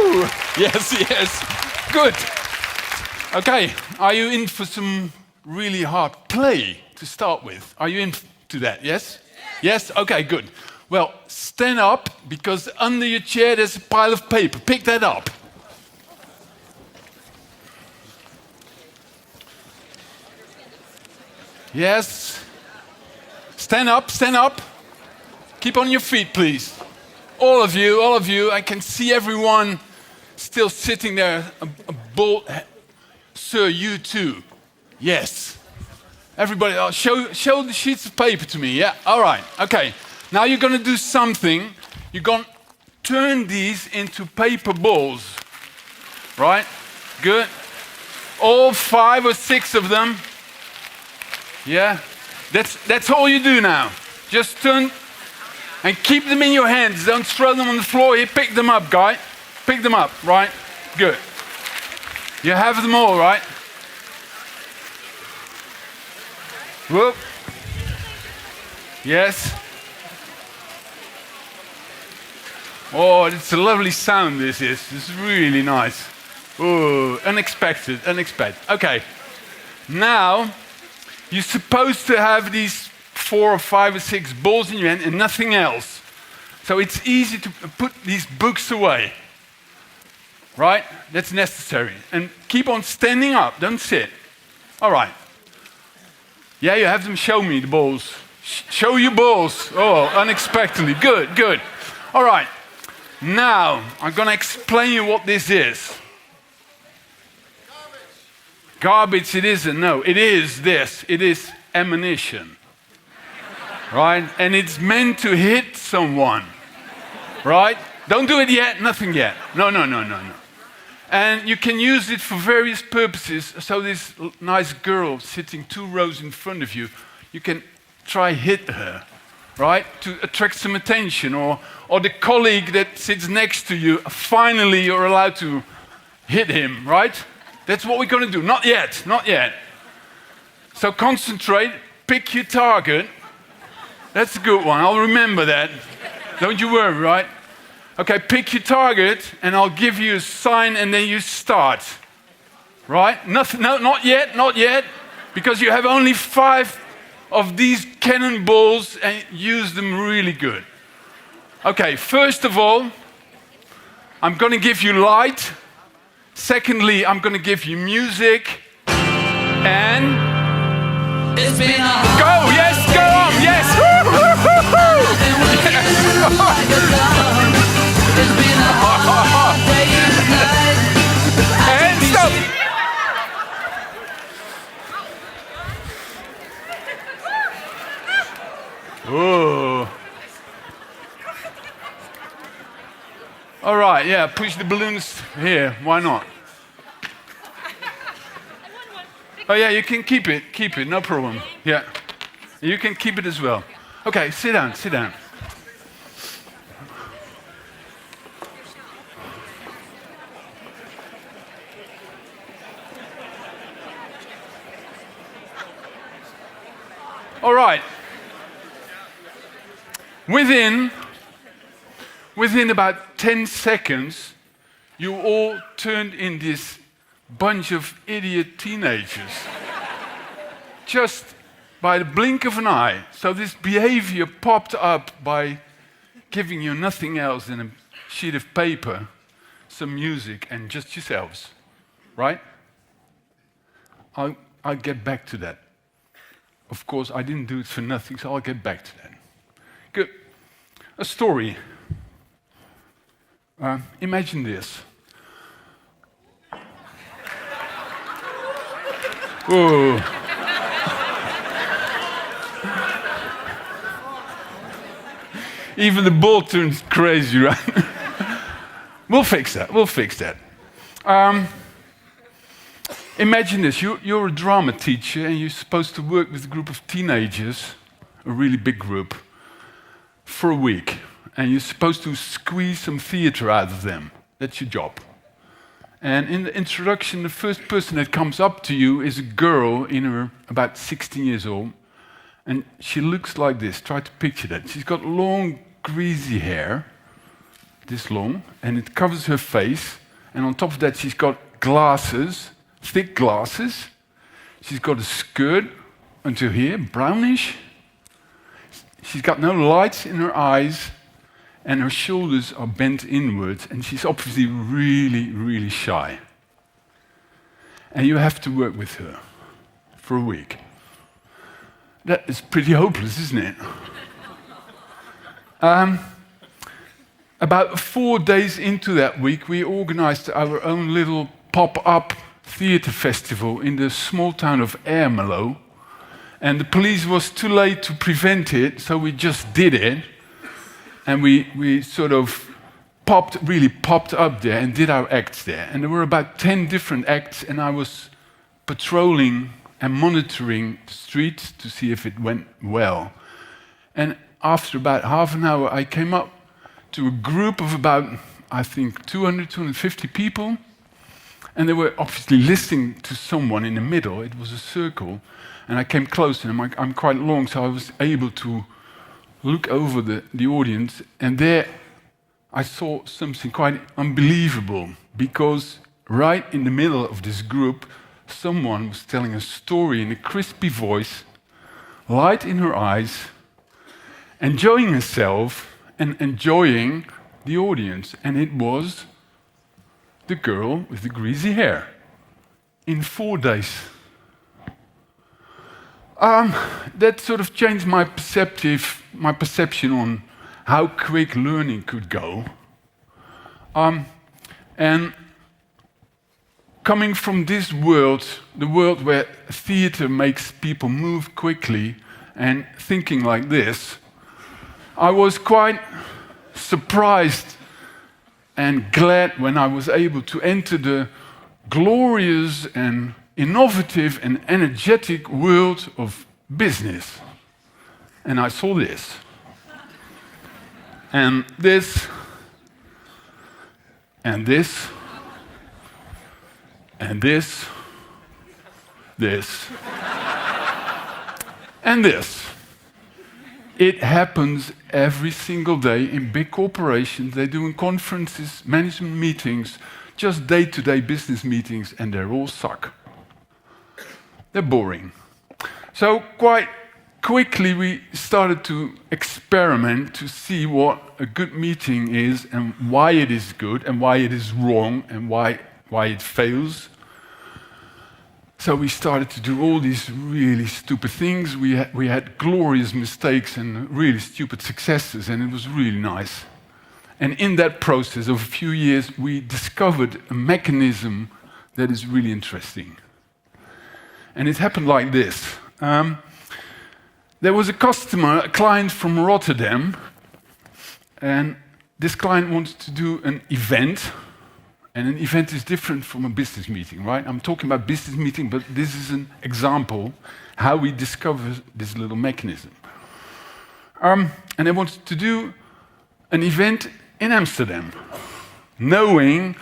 Woo! Yes, yes. Good. Okay, are you in for some really hard play to start with? Are you into that, yes? Yes? Okay, good. Well, stand up, because under your chair there's a pile of paper. Pick that up. Yes. Stand up, stand up. Keep on your feet, please. All of you. I can see everyone still sitting there. Sir, you too. Yes. Everybody, show the sheets of paper to me. Yeah, all right. Okay. Now you're going to do something. You're going to turn these into paper balls. Right? Good. All 5 or 6 of them. Yeah. That's all you do now. Just turn and keep them in your hands. Don't throw them on the floor here. Pick them up, guy. Pick them up, right? Good. You have them all, right? Whoop. Yes. Oh, it's a lovely sound, this is. This is really nice. Oh, unexpected. Okay. Now, you're supposed to have these 4 or 5 or 6 balls in your hand and nothing else. So it's easy to put these books away. Right? That's necessary. And keep on standing up, don't sit. All right. Yeah, you have them show me the balls. Show your balls. Oh, unexpectedly. Good, good. All right. Now, I'm going to explain you what this is. Garbage it isn't. No, it is this. It is ammunition. Right? And it's meant to hit someone. Right? Don't do it yet. Nothing yet. No. And you can use it for various purposes. So this nice girl sitting 2 rows in front of you, you can try hit her, right? To attract some attention. Or the colleague that sits next to you, finally you're allowed to hit him, right? That's what we're going to do. Not yet. So concentrate, pick your target. That's a good one. I'll remember that. Don't you worry, right? Okay, pick your target, and I'll give you a sign, and then you start. Right? Nothing, no, not yet, because you have only 5 of these cannonballs, and use them really good. Okay, first of all, I'm going to give you light. Secondly, I'm going to give you music. And it's been a go! Yes, go on! Yes! It's been a hard day and stop! Oh. All right, yeah, push the balloons here. Why not? Oh yeah, you can keep it, no problem. Yeah, you can keep it as well. Okay, sit down. All right. Within about 10 seconds, you all turned in this bunch of idiot teenagers. Just by the blink of an eye. So this behavior popped up by giving you nothing else than a sheet of paper, some music, and just yourselves. Right? I'll get back to that. Of course, I didn't do it for nothing, so I'll get back to that. Good. A story. Imagine this. Whoa. Even the ball turns crazy, right? We'll fix that. Imagine this, you're a drama teacher and you're supposed to work with a group of teenagers, a really big group, for a week. And you're supposed to squeeze some theater out of them. That's your job. And in the introduction, the first person that comes up to you is a girl in her about 16 years old. And she looks like this. Try to picture that. She's got long, greasy hair, this long, and it covers her face. And on top of that, she's got glasses, thick glasses. She's got a skirt until here, brownish. She's got no lights in her eyes, and her shoulders are bent inwards, and she's obviously really, really shy. And you have to work with her for a week. That is pretty hopeless, isn't it? About 4 days into that week, we organized our own little pop-up theater festival in the small town of Ermelo. And the police was too late to prevent it, so we just did it. And we sort of really popped up there and did our acts there. And there were about 10 different acts, and I was patrolling and monitoring the streets to see if it went well. And after about half an hour, I came up to a group of about, I think, 200, 250 people. And they were obviously listening to someone in the middle. It was a circle. And I came close, and I'm quite long, so I was able to look over the audience. And there I saw something quite unbelievable, because right in the middle of this group, someone was telling a story in a crispy voice, light in her eyes, enjoying herself and enjoying the audience. And it was the girl with the greasy hair in 4 days. That sort of changed my perception on how quick learning could go. And coming from this world, the world where theater makes people move quickly and thinking like this, I was quite surprised and glad when I was able to enter the glorious and innovative and energetic world of business. And I saw this. And this. And this. And this. This. And this. It happens every single day in big corporations. They're doing conferences, management meetings, just day-to-day business meetings, and they all suck. They're boring. So quite quickly we started to experiment to see what a good meeting is and why it is good and why it is wrong and why it fails. So we started to do all these really stupid things. We had glorious mistakes and really stupid successes, and it was really nice. And in that process of a few years, we discovered a mechanism that is really interesting. And it happened like this. There was a customer, a client from Rotterdam, and this client wanted to do an event. And an event is different from a business meeting, right? I'm talking about business meeting, but this is an example how we discover this little mechanism. And they wanted to do an event in Amsterdam, knowing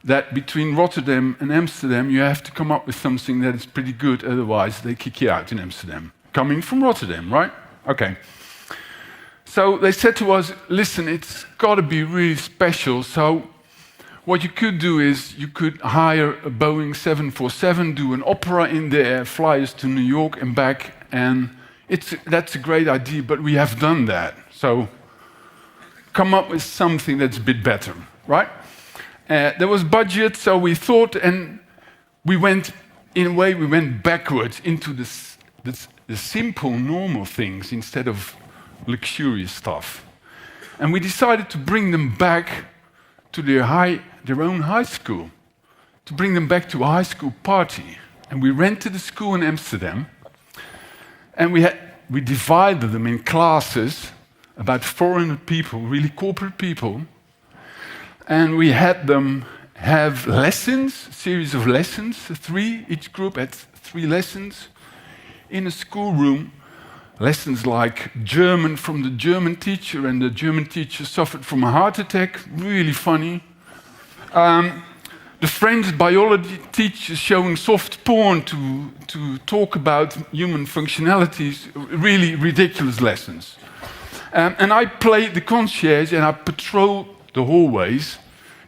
that between Rotterdam and Amsterdam, you have to come up with something that is pretty good, otherwise they kick you out in Amsterdam. Coming from Rotterdam, right? Okay. So they said to us, listen, it's got to be really special, so what you could do is you could hire a Boeing 747, do an opera in there, fly us to New York and back, and that's a great idea, but we have done that. So come up with something that's a bit better, right? There was budget, so we thought, and we went backwards into the simple, normal things instead of luxurious stuff. And we decided to bring them back to their own high school, to bring them back to a high school party. And we rented a school in Amsterdam, and we divided them in classes, about 400 people, really corporate people, and we had them have lessons, a series of lessons, 3, each group had 3 lessons in a schoolroom. Lessons like German from the German teacher, and the German teacher suffered from a heart attack, really funny. The French biology teacher showing soft porn to talk about human functionalities, really ridiculous lessons. And I played the concierge, and I patrolled the hallways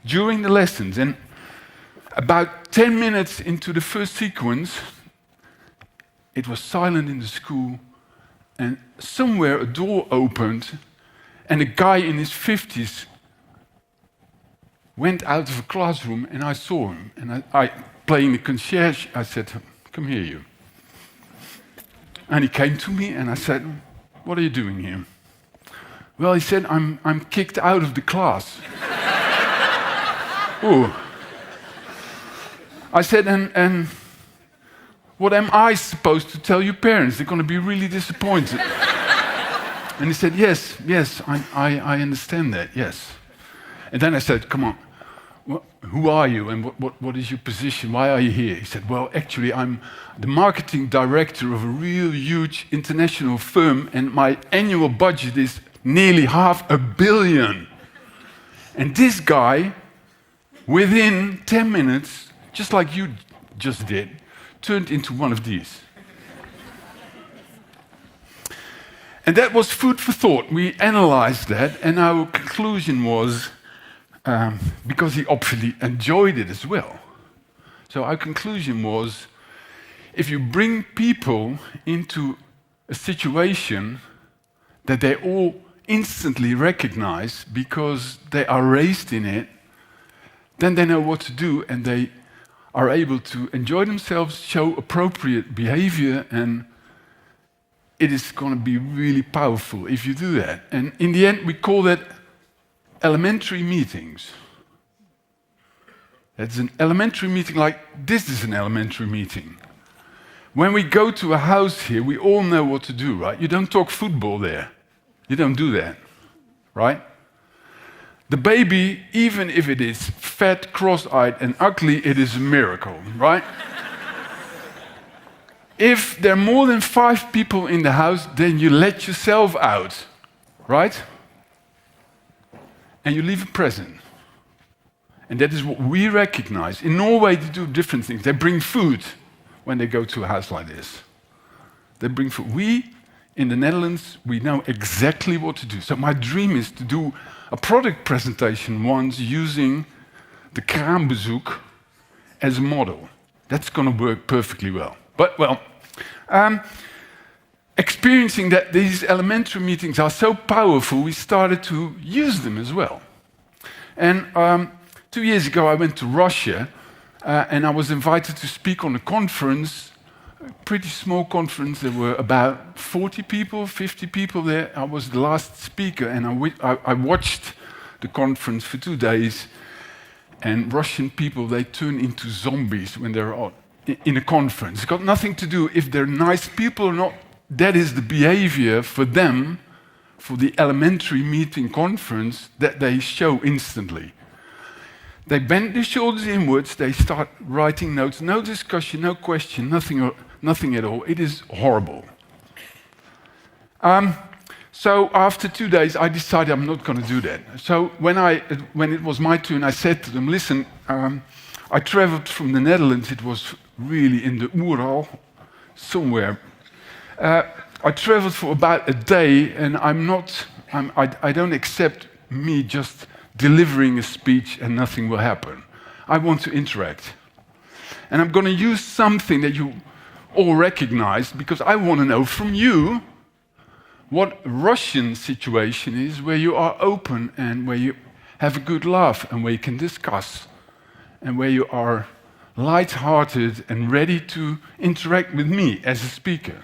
during the lessons. And about 10 minutes into the first sequence, it was silent in the school, and somewhere a door opened, and a guy in his 50s went out of a classroom, and I saw him. And I playing the concierge, I said, "Come here, you." And he came to me, and I said, "What are you doing here?" "Well," he said, I'm kicked out of the class." Ooh. I said, and what am I supposed to tell your parents? They're going to be really disappointed. And he said, yes, I understand that, yes. And then I said, "Come on, who are you, and what is your position? Why are you here?" He said, "Well, actually, I'm the marketing director of a real huge international firm, and my annual budget is nearly $500 million. And this guy, within 10 minutes, just like you just did, turned into one of these." And that was food for thought. We analyzed that, and our conclusion was, because he obviously enjoyed it as well. So our conclusion was, if you bring people into a situation that they all instantly recognize because they are raised in it, then they know what to do, and they are able to enjoy themselves, show appropriate behavior, and it is going to be really powerful if you do that. And in the end, we call that elementary meetings. It's an elementary meeting, like this is an elementary meeting. When we go to a house here, we all know what to do, right? You don't talk football there. You don't do that, right? The baby, even if it is fat, cross-eyed, and ugly, it is a miracle, right? If there are more than 5 people in the house, then you let yourself out, right? And you leave a present. And that is what we recognize. In Norway, they do different things. They bring food when they go to a house like this. They bring food. We, in the Netherlands, we know exactly what to do. So my dream is to do a product presentation once using the kraambezoek as a model. That's going to work perfectly well. But, well, experiencing that these elementary meetings are so powerful, we started to use them as well. And 2 years ago, I went to Russia, and I was invited to speak on a conference, a pretty small conference. There were about 40 people, 50 people there. I was the last speaker, and I watched the conference for 2 days. And Russian people, they turn into zombies when they're in a conference. It's got nothing to do if they're nice people or not. That is the behavior for them, for the elementary meeting conference, that they show instantly. They bend their shoulders inwards, they start writing notes, no discussion, no question, nothing at all. It is horrible. So after 2 days, I decided I'm not going to do that. So when it was my turn, I said to them, "Listen, I traveled from the Netherlands. It was really in the Ural, somewhere. I traveled for about a day, and I don't accept me just delivering a speech and nothing will happen. I want to interact. And I'm going to use something that you all recognize, because I want to know from you what Russian situation is, where you are open and where you have a good laugh and where you can discuss and where you are light-hearted and ready to interact with me as a speaker.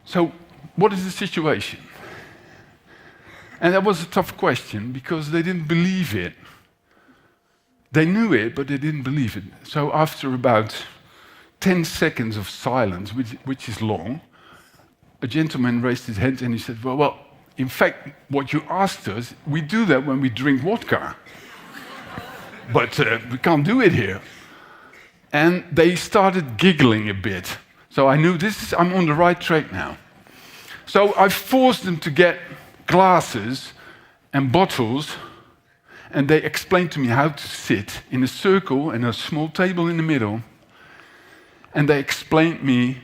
So, what is the situation?" And that was a tough question because they didn't believe it. They knew it, but they didn't believe it. So after about 10 seconds of silence, which is long, a gentleman raised his hand and he said, well, in fact, what you asked us, we do that when we drink vodka. But we can't do it here. And they started giggling a bit. So I knew I'm on the right track now. So I forced them to get glasses and bottles, and they explained to me how to sit in a circle and a small table in the middle. And they explained me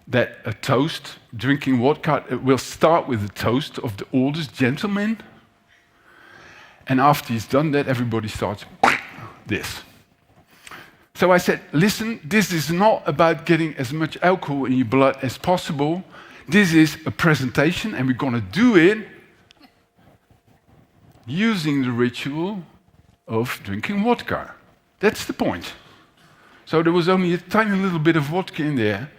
that a toast, drinking vodka, will start with a toast of the oldest gentleman, And after he's done that, everybody starts this. So I said, listen, this is not about getting as much alcohol in your blood as possible. This is a presentation, and we're going to do it using the ritual of drinking vodka. That's the point. So there was only a tiny little bit of vodka in there,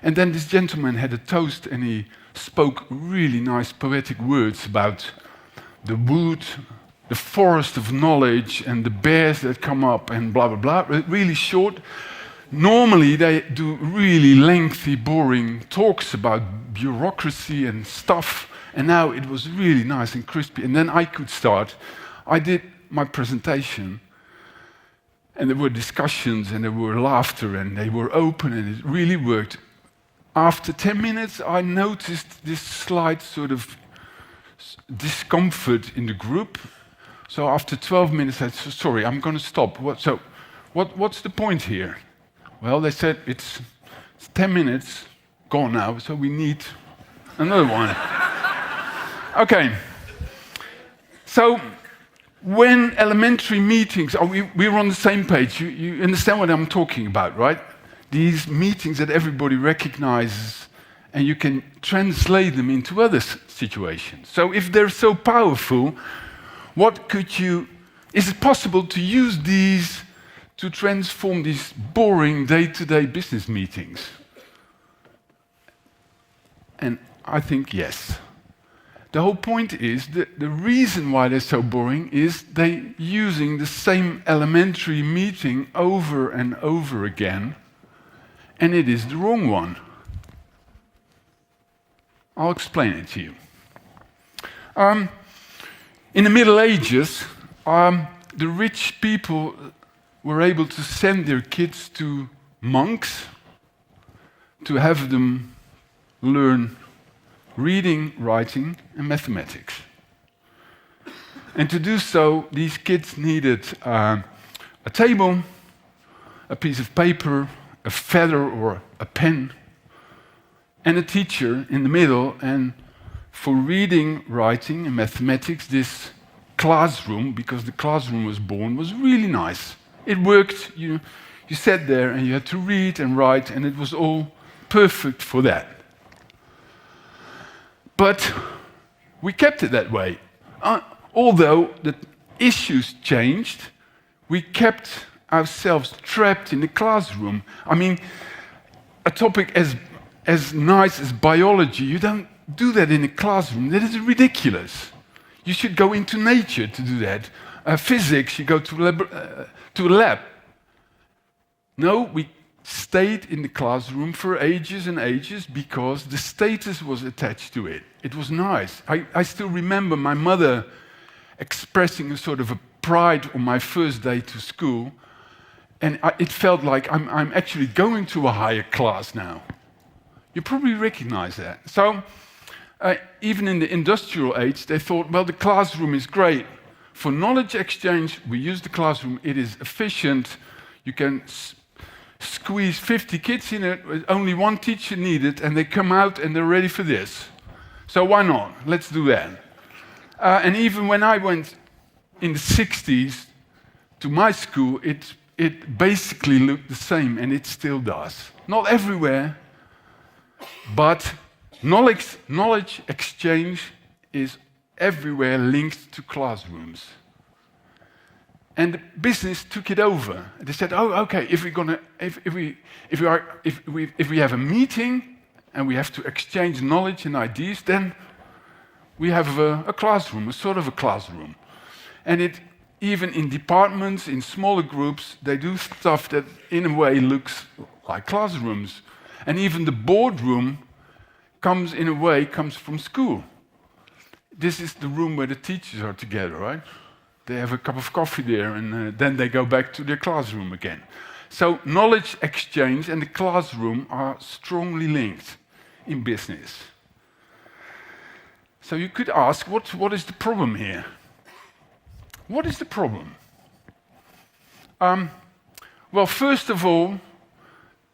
and then this gentleman had a toast, and he spoke really nice poetic words about the wood, the forest of knowledge, and the bears that come up, and blah, blah, blah. Really short. Normally, they do really lengthy, boring talks about bureaucracy and stuff, and now it was really nice and crispy. And then I could start. I did my presentation, and there were discussions, and there were laughter, and they were open, and it really worked. After 10 minutes, I noticed this slight sort of discomfort in the group. So after 12 minutes, I said, sorry, I'm going to stop. What's the point here? Well, they said, it's 10 minutes gone now, so we need another one. Okay. So when elementary meetings, we're on the same page. You understand what I'm talking about, right? These meetings that everybody recognizes, and you can translate them into other situations. So if they're so powerful, is it possible to use these to transform these boring day-to-day business meetings? And I think yes. The whole point is that the reason why they're so boring is they're using the same elementary meeting over and over again, and it is the wrong one. I'll explain it to you. In the Middle Ages, the rich people were able to send their kids to monks to have them learn reading, writing, and mathematics. And to do so, these kids needed a table, a piece of paper, a feather or a pen, and a teacher in the middle. And for reading, writing, and mathematics, this classroom, because the classroom was born, was really nice. It worked. You sat there and you had to read and write, and it was all perfect for that. But we kept it that way. Although the issues changed, we kept ourselves trapped in the classroom. I mean, a topic as nice as biology, you don't do that in a classroom. That is ridiculous. You should go into nature to do that. Physics, you go to a lab. No, we stayed in the classroom for ages and ages because the status was attached to it. It was nice. I still remember my mother expressing a sort of a pride on my first day to school, and it felt like I'm actually going to a higher class now. You probably recognize that. So even in the industrial age, they thought, well, the classroom is great. For knowledge exchange, we use the classroom. It is efficient. You can squeeze 50 kids in it, with only one teacher needed, and they come out and they're ready for this. So why not? Let's do that. And even when I went in the 60s to my school, it basically looked the same, and it still does. Not everywhere, but knowledge exchange is everywhere linked to classrooms. And the business took it over. They said, "Oh, okay. If we have a meeting and we have to exchange knowledge and ideas, then we have a classroom, a sort of a classroom." And even in departments, in smaller groups, they do stuff that in a way looks like classrooms. And even the boardroom comes from school. This is the room where the teachers are together, right? They have a cup of coffee there, and then they go back to their classroom again. So knowledge exchange and the classroom are strongly linked in business. So you could ask, what is the problem here? What is the problem? Well, first of all,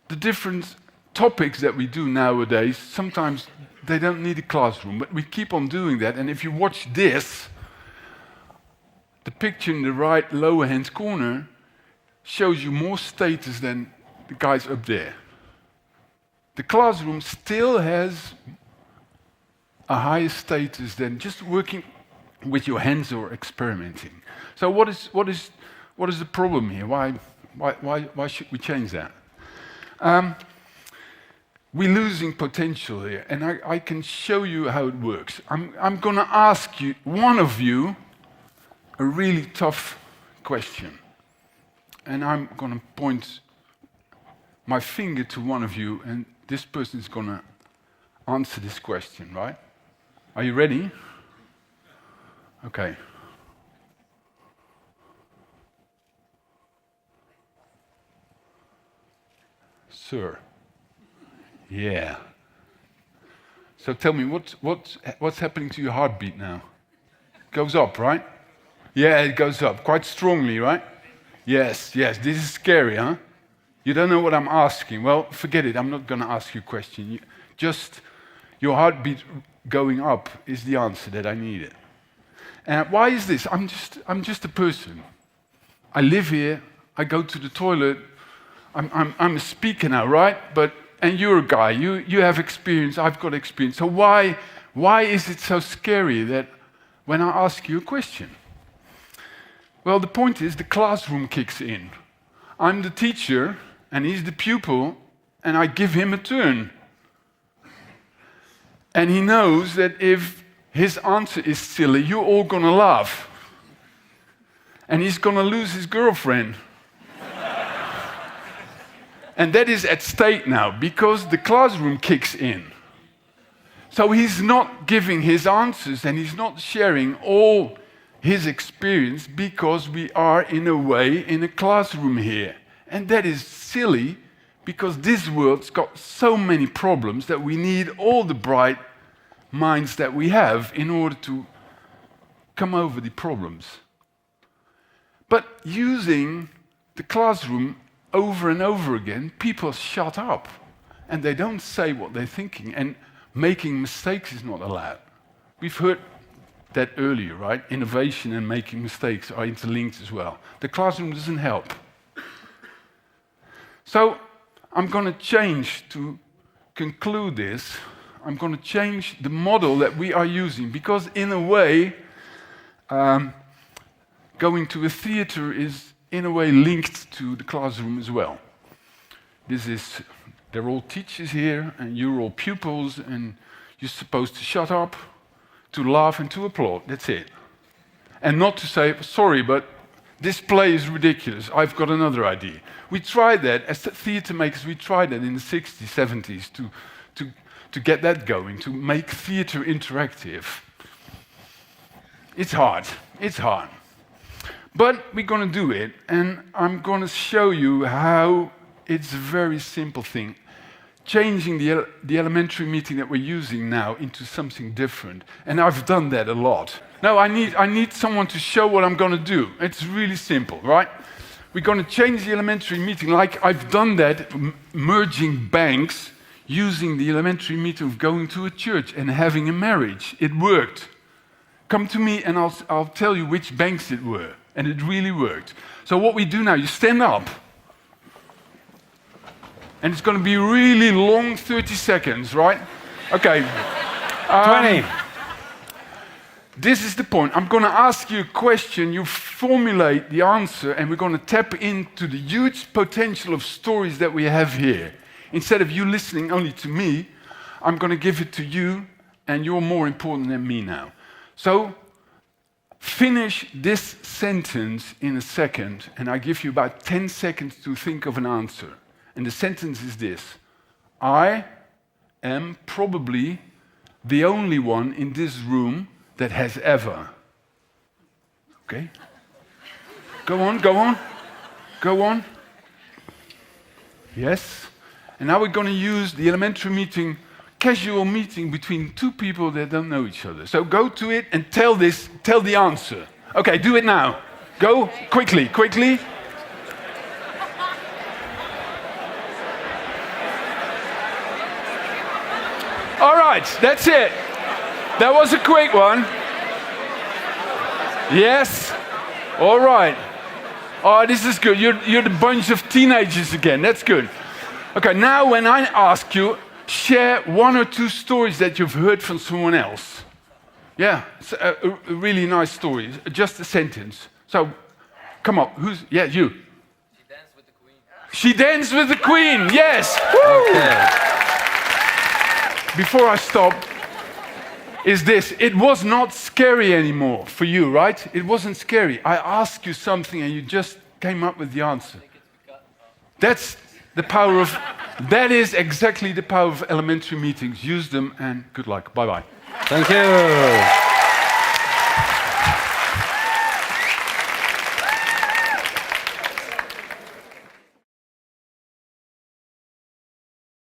the different topics that we do nowadays, sometimes they don't need a classroom, but we keep on doing that. And if you watch this, the picture in the right lower hand corner shows you more status than the guys up there. The classroom still has a higher status than just working with your hands or experimenting. So what is the problem here? Why should we change that? We're losing potential here, and I can show you how it works. I'm going to ask one of you a really tough question, and I'm going to point my finger to one of you, and this person is going to answer this question, right? Are you ready? Okay. Sir. Yeah. So tell me, what's happening to your heartbeat now? Goes up, right? Yeah, it goes up quite strongly, right? Yes. This is scary, huh? You don't know what I'm asking. Well, forget it. I'm not going to ask you a question. Just your heartbeat going up is the answer that I needed. And why is this? I'm just a person. I live here. I go to the toilet. I'm a speaker now, right? And you're a guy. You have experience. I've got experience. So why is it so scary that when I ask you a question? Well, the point is the classroom kicks in. I'm the teacher, and he's the pupil, and I give him a turn. And he knows that if his answer is silly, you're all going to laugh. And he's going to lose his girlfriend. And that is at stake now, because the classroom kicks in. So he's not giving his answers, and he's not sharing all his experience, because we are, in a way, in a classroom here. And that is silly, because this world's got so many problems that we need all the bright minds that we have in order to come over the problems. But using the classroom over and over again, people shut up and they don't say what they're thinking, and making mistakes is not allowed. We've heard that earlier, right? Innovation and making mistakes are interlinked as well. The classroom doesn't help. So I'm going to change, to conclude this, I'm going to change the model that we are using, because in a way, going to a theater is in a way linked to the classroom as well. They're all teachers here, and you're all pupils, and you're supposed to shut up, to laugh and to applaud. That's it. And not to say, sorry, but this play is ridiculous. I've got another idea. We tried that, as theater makers, we tried that in the 60s, 70s to get that going, to make theater interactive. It's hard. But we're going to do it, and I'm going to show you how it's a very simple thing. Changing the elementary meeting that we're using now into something different. And I've done that a lot. Now I need someone to show what I'm going to do. It's really simple, right? We're going to change the elementary meeting like I've done that, merging banks, using the elementary meeting of going to a church and having a marriage. It worked. Come to me and I'll tell you which banks it were. And it really worked. So what we do now, you stand up. And it's going to be really long, 30 seconds, right? Okay. 20. This is the point. I'm going to ask you a question, you formulate the answer, and we're going to tap into the huge potential of stories that we have here. Instead of you listening only to me, I'm going to give it to you, and you're more important than me now. So, finish this sentence in a second, and I give you about 10 seconds to think of an answer. And the sentence is this: I am probably the only one in this room that has ever. Okay? Go on. Yes? And now we're going to use the elementary meeting, casual meeting between two people that don't know each other. So go to it and tell the answer. Okay, do it now. Go, quickly. All right, that's it. That was a quick one. Yes. All right. Oh, this is good. You're the bunch of teenagers again. That's good. Okay, now when I ask you, share 1 or 2 stories that you've heard from someone else. Yeah, it's a really nice story. Just a sentence. So, come on. Yeah, you. She danced with the Queen. Yes. Okay. Before I stop, is this. It was not scary anymore for you, right? It wasn't scary. I asked you something and you just came up with the answer. That's the power of, that is exactly the power of elementary meetings. Use them and good luck. Bye-bye. Thank you.